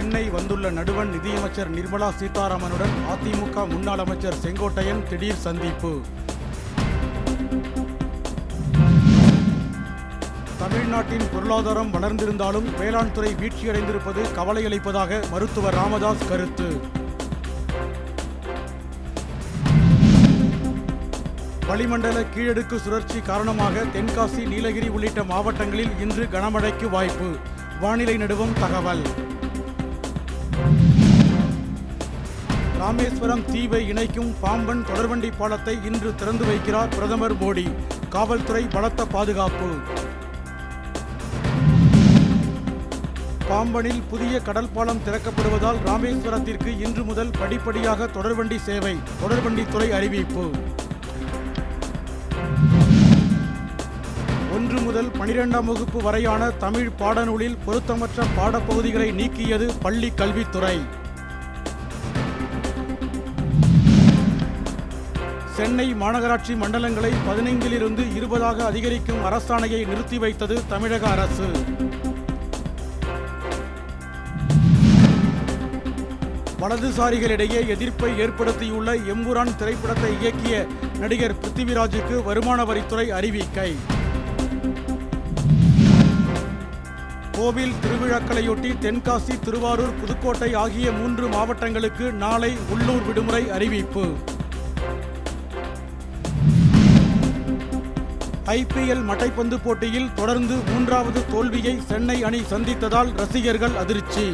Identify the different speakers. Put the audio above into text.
Speaker 1: சென்னை வந்துள்ள நடுவண் நிதியமைச்சர் நிர்மலா சீதாராமனுடன் அதிமுக முன்னாள் அமைச்சர் செங்கோட்டையன் திடீர் சந்திப்பு. தமிழ்நாட்டின் பொருளாதாரம் வளர்ந்திருந்தாலும் வேளாண் துறை வீழ்ச்சியடைந்திருப்பது கவலையளிப்பதாக மருத்துவர் ராமதாஸ் கருத்து. வளிமண்டல கீழடுக்கு சுழற்சி காரணமாக தென்காசி, நீலகிரி உள்ளிட்ட மாவட்டங்களில் இன்று கனமழைக்கு வாய்ப்பு. வானிலை நடுவம் தகவல். ராமேஸ்வரம் தீவை இணைக்கும் பாம்பன் தொடர்வண்டி பாலத்தை இன்று திறந்து வைக்கிறார் பிரதமர் மோடி. காவல்துறை பலத்த பாதுகாப்பு. பாம்பனில் புதிய கடல் பாலம் திறக்கப்படுவதால் ராமேஸ்வரத்திற்கு இன்று முதல் படிப்படியாக தொடர்வண்டி சேவை. தொடர்வண்டித்துறை அறிவிப்பு. 1 முதல் 12ஆம் வகுப்பு வரையான தமிழ் பாடநூலில் பொருத்தமற்ற பாடப்பகுதிகளை நீக்கியது பள்ளி கல்வித்துறை. சென்னை மாநகராட்சி மண்டலங்களை 15லிருந்து 20ஆக அதிகரிக்கும் அரசாணையை நிறுத்தி வைத்தது தமிழக அரசு. வலதுசாரிகளிடையே எதிர்ப்பை ஏற்படுத்தியுள்ள எம்புரான் திரைப்படத்தை இயக்கிய நடிகர் பிருத்திவிராஜுக்கு வருமான வரித்துறை அறிவிக்கை. கோவில் திருவிழாக்களையொட்டி தென்காசி, திருவாரூர், புதுக்கோட்டை ஆகிய 3 மாவட்டங்களுக்கு நாளை உள்ளூர் விடுமுறை அறிவிப்பு. IPL மட்டைப்பந்து போட்டியில் தொடர்ந்து 3வது தோல்வியை சென்னை அணி சந்தித்ததால் ரசிகர்கள் அதிர்ச்சி.